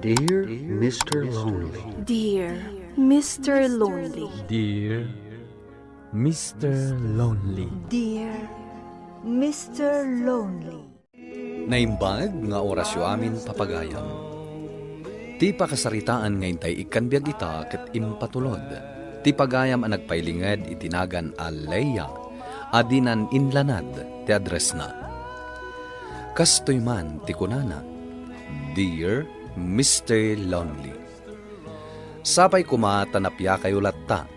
Dear Mr. Lonely. Dear Mr. Lonely. Dear Mr. Lonely. Dear Mr. Lonely. Naimbag nga orasyo amin papagayam. Ti pakasaritaan ngayon tay ikanbiag ita ket impatulod. Ti pagayam ang nagpailinged itinagan a Leia, adinan inlanad ti address na. Kastoy man ti kunana, Dear Mr. Lonely. Sapay kumatanapya kayo latta,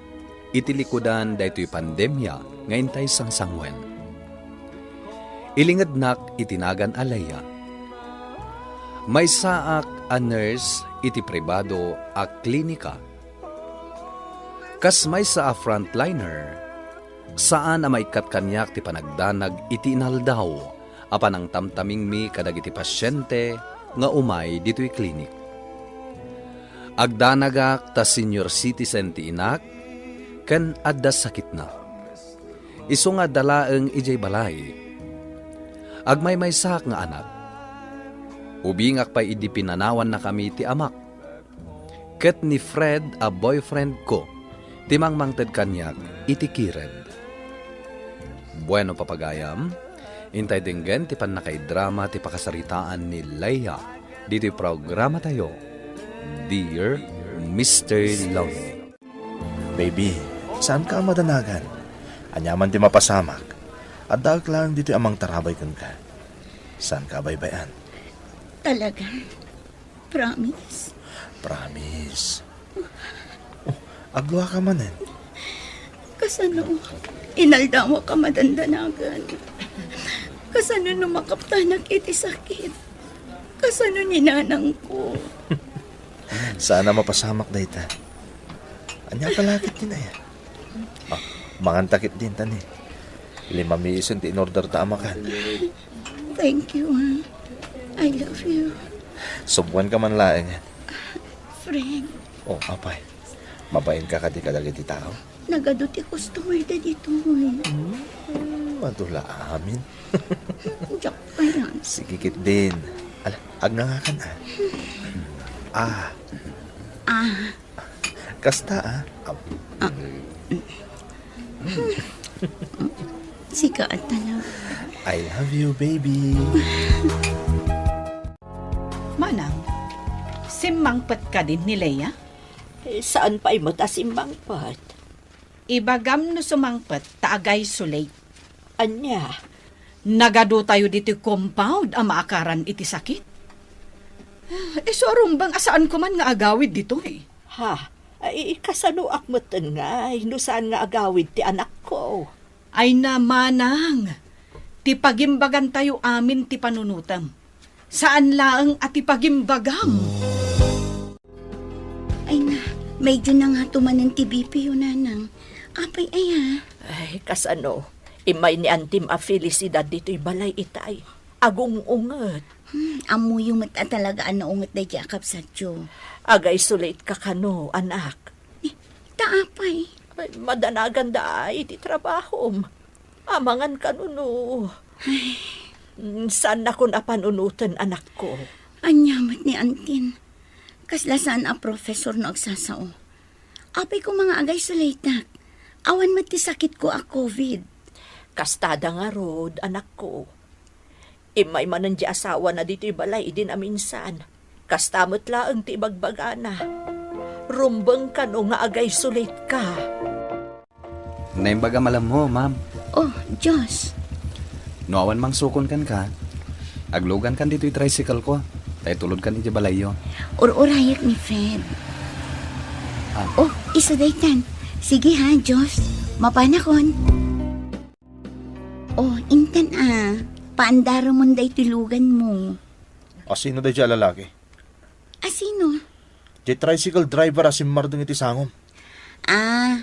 itilikudan daytoy pandemya ngayon tay sangsangwen. Ilingednak itinagan a Leia. May saak a nurse iti pribado a klinika. Kas may sa a frontliner, saan a maikat kanyak ti panagdanag iti inaldaw, apan ang tamtaming mi kadag iti pasyente nga umay dito'y klinik. Agdanagak ta senior citizen ti inak, ken adda sakit na. Isu nga dalaeng ijay balay. Agmay may sak nga anak. Ubingak pa idi pinanawan na kami ti amak. Ket ni Fred a boyfriend ko, timang mangted kanyak iti kired. Bueno papagayam, intay dinggen ti panakay-drama ti pakasaritaan ni Leia. Dito'y programa tayo, Dear Mr. Lonely. Baby, saan ka madanagan? Anyaman ti mapasamak. At daag lang dito amang tarabay kan ka. Saan ka baybayan? Talaga? Promise? Promise. Oh, agluha ka manen. Kasano? Inaldawa ka madandanagan. Kasano numakaptanak iti sakit? Kasano ninanang ko? Sana mapasamak da ita. Anya kalakit din ay. Mangantakit din tani. 5 miison ti in-order ta amakan. Thank you, ha? I love you. Subuan ka man laeng. Friend, Oh, apay. Mabain ka kadi kadag iti tao. nagaduti customer da dito, eh. Madula amin. Diyak pa yan. Sigikit din. Ala, agnangakan ah. Kasta ah. Sika at talaga. I love you, baby. Manang, simmangpat ka din ni Leia? Saan pa mo ta simbangpat? Ibagam no sumangpat, taagay sulay. Anya? Nagado tayo dito compound ang maakaran iti sakit. Sorong bang asaan ko man nga agawid dito eh. Ha? Ay, kasano akmatan nga, no saan nga agawid ti anak ko? Ay na manang, ti pagimbagan tayo amin ti panunutam. Saan laang at ti pagimbagam? Ay na, medyo na nga tumanan ti BP yun, nanang. Apay ay, ha? Ay, kasano? Imay ni Antim a felicidad dito'y balay itay. Agong unget. Amo yung mata talaga ang naungat na Jacob sa Diyo. Agay sulit ka kano, anak. Taapay. Ay, madanagan da iti trabaho. Amangan kanuno. Saan ako napanunutan, anak ko? Anyamat ni Antin. Kaslasaan a professor na agsasao. Apay ko mga agay sulaytak. Awan mati sakit ko a COVID. Kastada nga rod, anak ko. Imay manan di asawa na dito'y balay din aminsan. Kastamot laang ti bagbagana. Rumbang ka no nga agay sulit ka. Naimbaga malam mo, ma'am. Oh, Diyos. No awan mang sukon kan ka. Aglugan kan dito'y tricycle ko. Tay tulod kan iti balayo. Ur-urayak ni Fred. Oh, isa daytan. Sige ha, Diyos. Mapanakon. Oh, intan paandaro mo day tulugan mo. Sino da dyan lalaki? Sino? Di tricycle driver asim mardong iti sangom.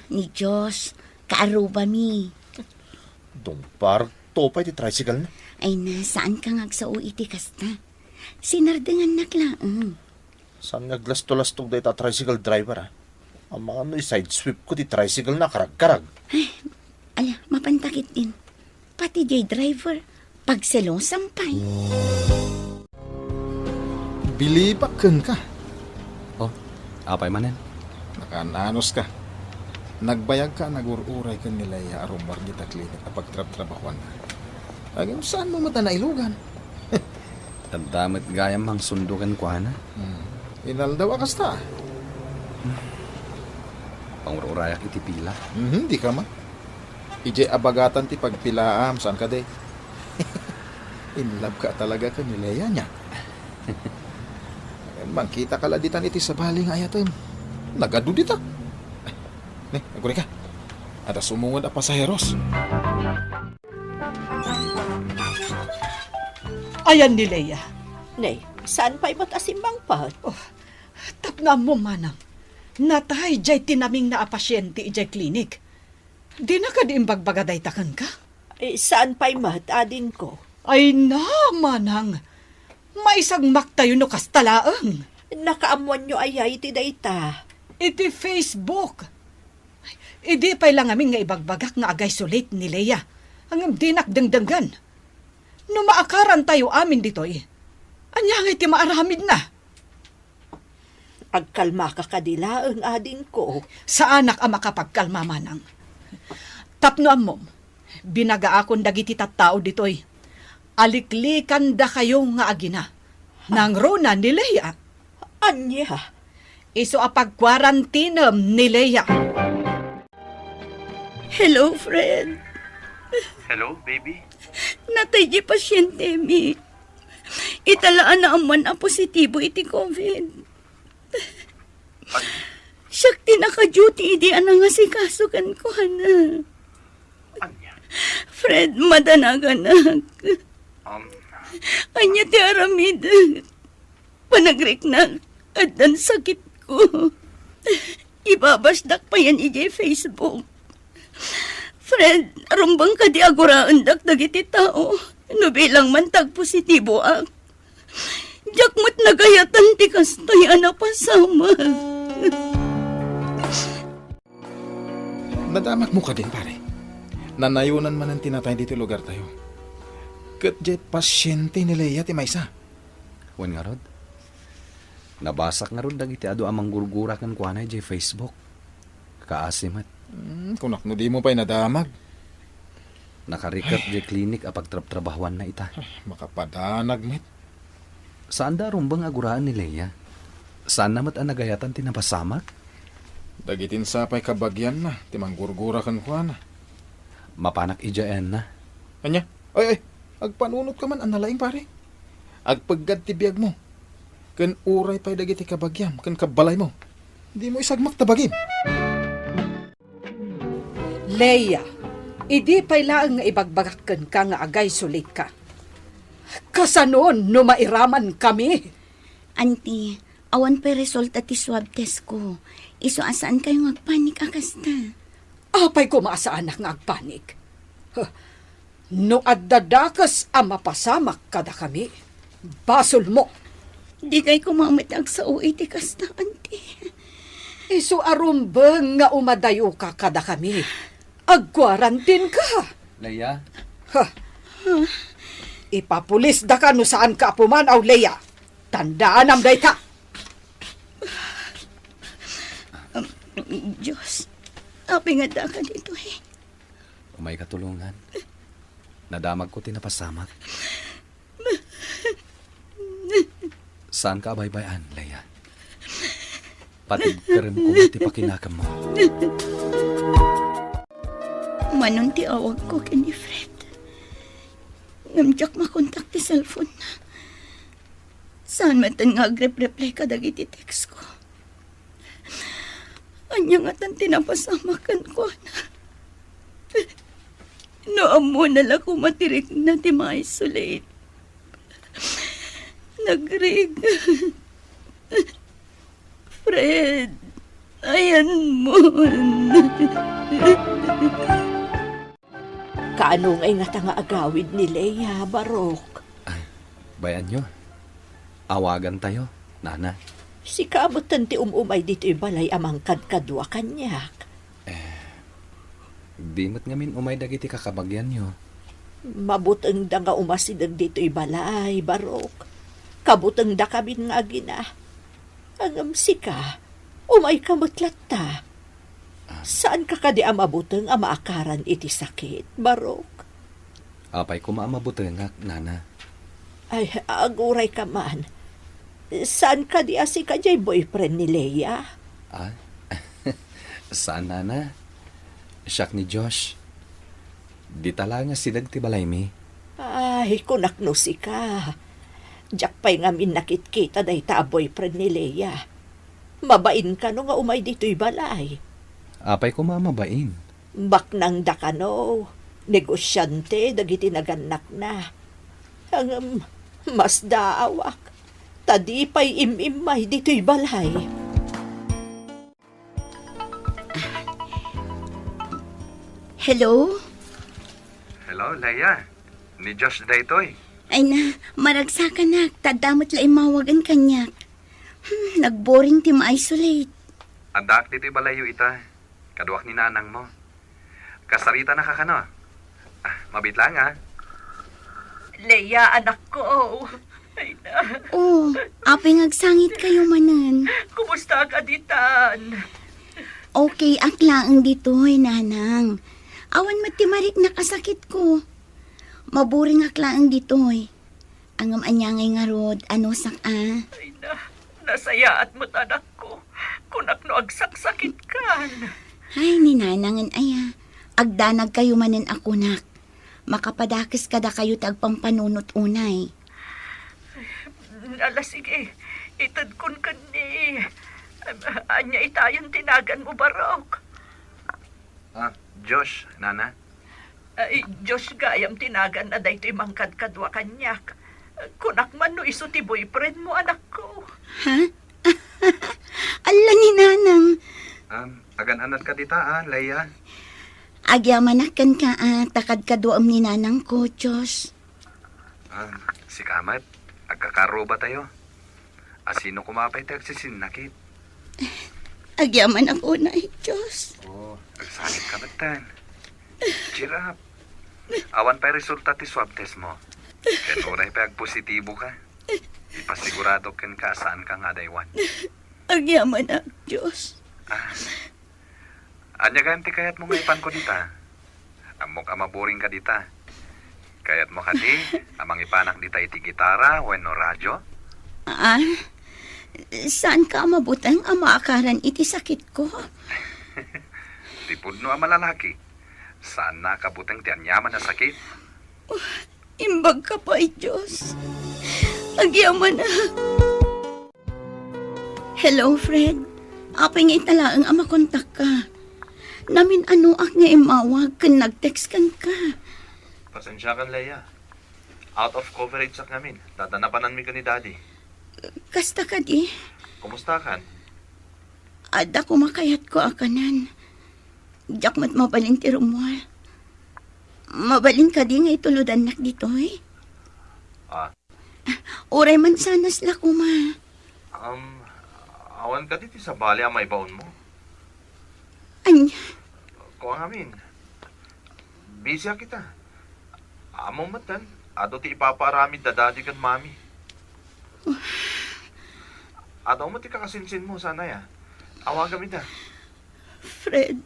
Ni Diyos. Kaaruba mi. Dong par topay ti tricycle na. Ay na, saan ka ngagsao iti kasta? Sinardangan naklaan. Saan nga glasto-lastog da ita tricycle driver ah? Ang mga no side sweep ko ti tricycle na karag-karag. Ala, mapantakit din. Pati jay driver, pagselong sampay. Bilipakan ka. Apay manen? Nakananos ka. Nagbayag ka, nagururay ka nila ya arumbar kita klinik na pagtrab-trabahuan na. Agam, saan mo mata nailugan? Tadamit gayam mang sundukan ko na. Inaldaw akas ta. Pangururayak iti pila. Di ka ma. Ije abagatan ti pagpilaam, saan ka de? In love ka talaga ka ni Leia niya. Mangkita ka laditan iti sa baling ayatan. Nagadu dita. Naguri ka. Ada sumungod a pasaheros. Ayan ni Leia. Nay, saan pa'y matasimbang pa? Tapna mo, manang. Natay, jay tinaming na pasyente ijay klinik. Di na ka di imbagbaga takan ka? Saan pa'y adin ko? Ay na, manang. Maisang maktayo no kastalaang. Nakaamuan nyo ayay ti dayta. Iti Facebook. Idi pa'y lang aming nga ibagbagak nga agay sulit ni Leia. Ang dinak dengdenggan. No maakaran tayo amin ditoy. Anya nga iti maaramid na. Agkalma ka kadila ang adin ko. Sa anak ang makapagkalma, manang. Tapnoan mo, binaga akong dagiti tattao ditoy. Aliklikan da kayo nga agina. Nang rona ni Leia. Anya? Iso apag-quarantinem ni Leia. Hello, Fred. Hello, baby? Natay di pasyente mi. Italaan na aman ang positibo iti COVID. Siyak tinaka-duty di anang nga si kasukan ko, hana. Anya? Fred, madanaganag. Anya ti aramid. Panagrik na at ang sakit ko. Ibabasdak pa yan ijay Facebook. Fred, arumbang ka di aguraan dagiti tao. No bilang man positibo ak. Jakmut nagayatan ti kastoy anak pasama. Nadamak mo ka din, pare. Nanayunan man ang tinatay dito lugar tayo. Kat jet pasyente ni Leia ti maysa. Wan nga rod. Nabasak nga rod dagiti ado amang gurgura kan kuanay jay Facebook. Kaasimat. Kunak no di mo pa'y nadamag. Nakarikat jay klinik apag trabahuan na ita. Makapadanag, met. Saan da rumbang aguraan ni Leia? Saan namat ang nagayatan tinapasamak? Dagitin sapay kabagyan na. Timang gurgura kan kuha na. Mapanak ijayan na. Anya? Ay, agpanunot ka man ang nalaing, pare. Agpaggad ti biyag mo. Kan uray pa'y dagiti kabagyam. Kan kabalay mo. Di mo isagmak tabagim. Leia, idi pa'y laang nga ibagbagakan ka nga agay sulit ka. Kasanon no mairaman kami. Auntie, awan pa'y resulta ti swab test ko. Iso asaan kayo magpanik akasta. Apay ko maasa anak nga agpanik. No addadakas ang mapasamak kada kami. Basol mo. Di kay kumamatag sa uwi ti kasta, auntie. Isu arumbeng nga umadayo ka kada kami. Agkwarantin ka. Leia? Ipapulis da ka no saan ka apuman, aw Leia. Tandaan am day ka. Diyos, api nga da ka dito eh. Umay katulungan. Nadamag ko tinapasamak. Saan ka baybayan, Leia? Patid ka rin ko ti pakinakam mo. Manon ti awag ko kini Fred. Ngamjak makontak ti cellphone na. Saan matan nga agrep-reply ka dagiti text ko. Anya nga tan tinapasamakan ko na. Noam mo nala ko matirik na ti ma-isolate. Nagrig. Fred, ayan mo. Kaano nga nga nga agawid ni Leia, Barok? Bayan nyo. Awagan tayo, nana. Si kabutan ti umumay dito balay amang kadkadwa kanyak. Di mo't ngamin umay dagiti kakabagyan nyo. Mabuteng da nga umasidag dito balay, Barok. Kabuteng da kabin nga agina. Angam sika, Umay ka matlata. Saan ka kadi amabuteng amaakaran iti sakit, Barok? Apay ko maamabutengak, nana. Ay, aguray ka man. Saan ka di asi ka jay boyfriend ni Leia? Ah? Saan, nana? Siyak ni Josh. Di tala nga sinag ti balay mi. Ay, kunakno si ka. Diyak pa'y nga minakit-kita day ta boyfriend ni Leia. Mabain ka no nga umay dito'y balay. Apay ko mamabain. Baknang dakano, negosyante, dagiti naganak na. Ang mas daawak, tadi pa'y imimay dito'y balay. Hello? Hello, Leia. Ni Josh daytoy. Ay na, maragsa ka na. Tadamot la imawagan kanyak. Nagboring ti ma-isolate. Andak dito'y balayo ita. Kaduak ni nanang mo. Kasarita na ka kano. Mabit lang ha. Leia, anak ko. Ay na, Oh, apay ngagsangit kayo manan. kumusta ka ditan? Okay, aklaang dito'y, nanang. Awan matimarik na kasakit ko. Maburing aklaang dito'y. Angam anyangay nga rod, ano sak Ay na, nasaya at mo't anak ko. Kunak no agsaksakit kan. Ay, ni nanangan aya. Agdanag kayo manan ako nak. Makapadakis kada kayo tagpang panunot unay. Ala sige, itad kun ka ni. Anya itayang tinagan mo, Barok. Josh, nana. Ay, Diyos gayam tinagan na dayto'y mangkad kadwa kanyak. Kunak man no iso ti boyfriend mo, anak ko. Ha? Ala ni nanang. Agan-anat ka dita Leia. Agyamanakan ka takad kaduam ni nanang ko, Diyos. Si Kamat, agkakaro ba tayo? Sino kumapay tayo agsisinakit? Agyaman ako na, Diyos. Agsalit ka batan. Cheer up. Awan pa'y resulta ti swab test mo. Kaya oray pa positibo ka. Ipasigurado ken ka saan ka nga daywan. Agyaman na, Diyos. Anya ganti kayat mo nga ipan ko dita. Amok amaboring ka dita. Kayat mo kati, amang ipanak dita iti gitara, wenno radyo. Saan ka mabutang amaakaran iti sakit ko? Tipod no ang malalaki. Saan nakabutang ti anyaman na sakit? Imbag ka pa, Diyos. Agyaman na. Hello, Fred. Apay nga italaang amakontak ka. Namin ano ak nga imawag kan nag-text kan ka. Pasensya kan, Leia. Out of coverage sak namin. Tatanapanan mi ka ni Daddy. Kasta ka di. Kumusta kan? Ada kumakayat ko akanan. Diyak mat mabalin ti Romual. Mabalin ka di nga ituludan nak dito eh. Uray man sana sila kuma. Awan ka dito sa bali ang may baon mo. Anya, Kung amin. Busy kita. Amo matan. Ato ti ipaparamid da daddy kan mami. Ato mo ti kakasinsin mo sana ya. Awagan mi da. Fred,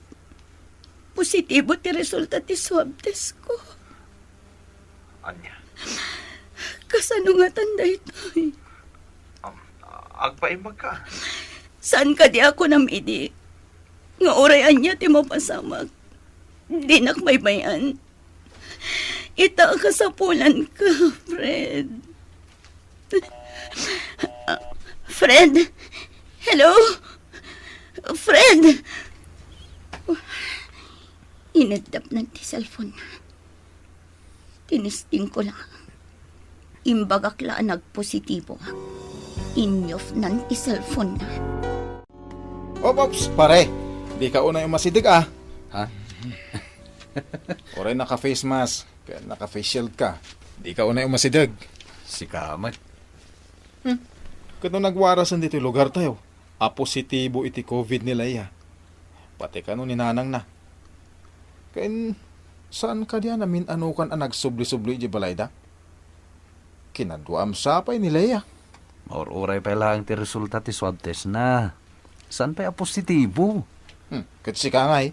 positibo ti resulta ti swab test ko. Anya. Kasano nga tanday ito eh. Agpaimbag ka. Saan ka di ako namidi? Nga orayan niya ti mapasamag. Di nakbaybayan. Ita ka sa pulan ka, Fred. Fred? Hello? Fred? Inadap na ti cellphone na. Tinisting ko lang. Imbagak laan nagpositibo. Inyof nan ti cellphone na. Ops, pare. Di ka una yung masidig Ha? Oray naka-face mask. Kaya naka-face shield ka. Di ka una yung masidig. Si Kamat. Kano nagwarasan dito yung lugar tayo. Positibo iti COVID nila iya. Pati kano ni nanang na. Kaya saan ka diyan namin anukan ang nagsubli-subli di balayda? Kinaduam sapay nila iya. Maururay pa lang ti resulta ti swab test na. Saan pa'y positibo? Kasi ka nga eh.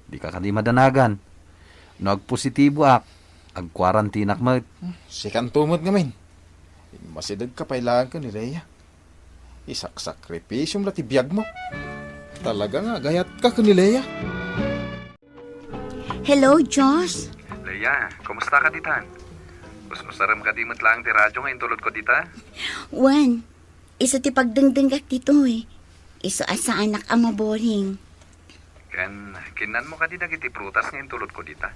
Di ka kadi madanagan. No agpositibo ag-quarantine mo. Sikan tumot nga min. Masidag ka pailangan ka ni Leia. Isak-sakripisyong latibiyag mo. Talaga nga, gayat ka ni Leia. Hello, Josh. Leia, kumusta ka ditan? Usaram ka di matlang ti radyo ngayon tulad ko dita? Juan, iso ti pagdengdenggak dito eh. Iso asa anak ang maboring. Kinan mo ka di dagiti prutas ngayon tulad ko dita.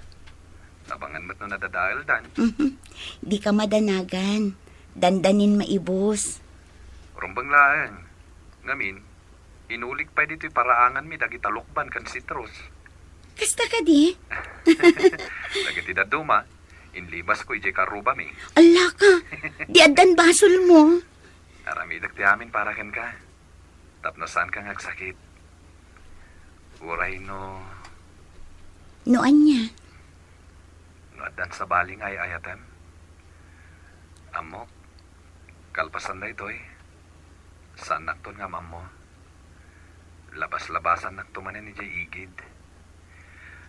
Tabangan mo't no nadadahil dan. Di ka madanagan. Dandanin maibos. Rumbang laeng. Ngamin, inulik pa dito'y paraangan mi dagiti talukban kan citrus. Kasta ka di? Dagiti daduma, inlibas ko ijay karuba mi. Ala ka. Di adan basol mo. Aramidag ti amin para ken ka. Tapnosan kang agsakit. Uray no, Noan niya. no adan sa baling ay ayatan. Amok, kalpasan na ito'y. Saan nakton nga mamo? Labas-labasan naktumanin ni Jay Igid.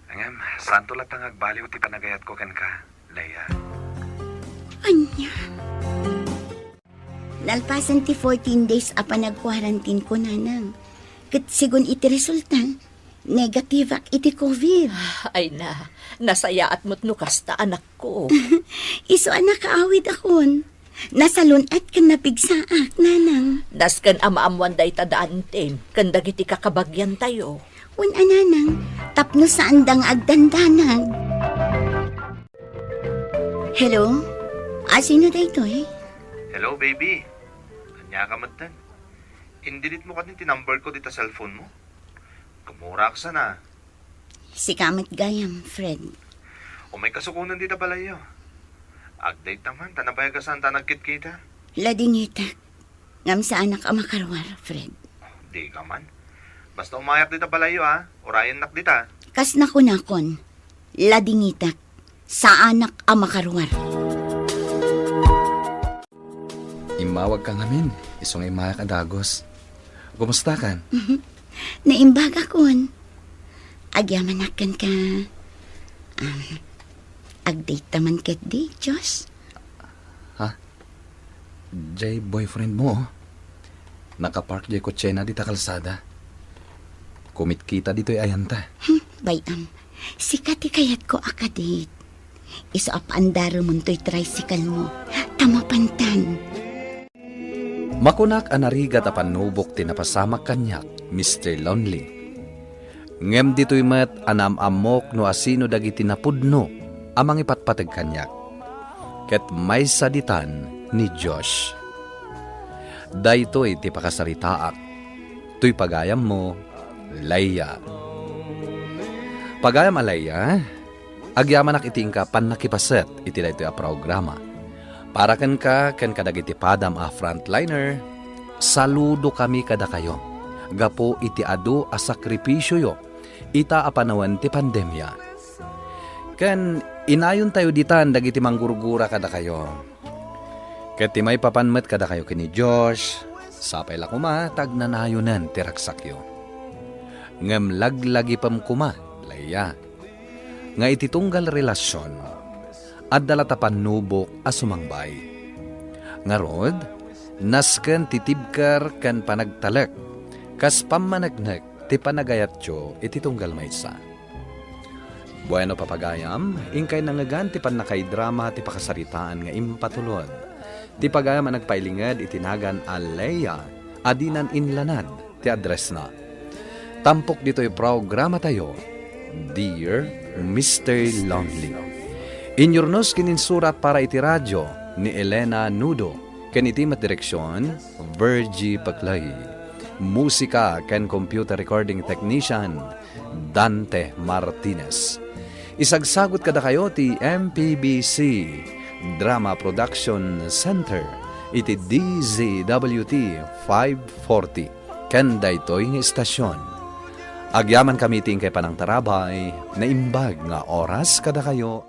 Angam, saan to latang agbaliw ti panagayat ko ken ka, Leia? Anya. Lalpasan ti 14 days apa nag-quarantine ko nanang. Kat sigun iti resultan, negative ak iti COVID. Ay na, nasaya at mutno kasta anak ko. Iso anak kaawid akon. Nasalon at kan napigsaak, nanang. Nasken ama-amwan day tadaantem, kan dagiti kakabagyan tayo. Un ananang, tapno saan dang agdandanag. Hello? Sino day to eh? Hello, baby. Anya ka matan. Indilit mo ka din tinumber ko dito sa cellphone mo. Kumura ka sana. Si Kamit Gayam, Fred. O may kasukunan dito balayo. Agdate naman, tanabay ka saan tanagkit kita. Ladingitak. Ngam sa anak ang makarwar, Fred. Di ka man. Basta umayak dito balayo ha. Orayan nak dita. Kas na kunakon. Ladingitak. Sa anak ang makarwar. Imawag ka ngamin. Isong imayak adagos. Kumusta kan? Naimbaga kon. Agyamanakan ka. Agdate taman ket di, Diyos. Jay boyfriend mo, nakapark jay kotse na dita kalsada. Kumit kita dito'y ayanta. Bayam, sikati kayat ko akadate. Iso apandaro mo to'y tricycle mo. Tamapantan. Makunak anarigat apan nubok tinapasamak kanyak, Mr. Lonely. Ngem dito'y met anam-amok no asino dagiti napudno, amang ipatpatag kanyak. Ket may saditan ni Josh. Daytoy ti pakasaritaak. Tuy pagayam mo, Leia. Pagayam a Leia, agyamanak itingka pan nakipaset iti daytoy a programa. Para ken kadagiti padam a frontliner, saludo kami kada kayo. Gapo iti adu a sakripisyo yo, ita a panawan ti pandemya. Ken inayon tayo ditan dagiti manggurgura kada kayo. Ket ti may papanmet kada kayo kini Josh, sapay la kuma tagnanayunan ti raksakyo. Ngem laglagi pam kuma, Leia. Nga iti tunggal relasyon, at dalatapan nubok a sumangbay. Ngarod, nasken titibkar kan panagtalek, kas pamanagnek ti panagayatyo iti tunggal maysa. Bueno papagayam, ingkay nangagan ti panakay drama ti pakasaritaan nga impatulod. Ti pagayam ang nagpailingad itinagan a Leia, adinan inlanad ti address na. Tampok dito'y programa tayo, Dear Mr. Lonely. Inyornos kininsurat para iti radyo ni Elena Nudo, ken iti mat direksyon, Virgie Paclay. Musika ken computer recording technician, Dante Martinez. Isagsagot kada kayo ti MPBC Drama Production Center iti DZWT 540 ken daytoy nga istasyon. Agyaman kami ting kay panang tarabay na imbag nga oras kada kayo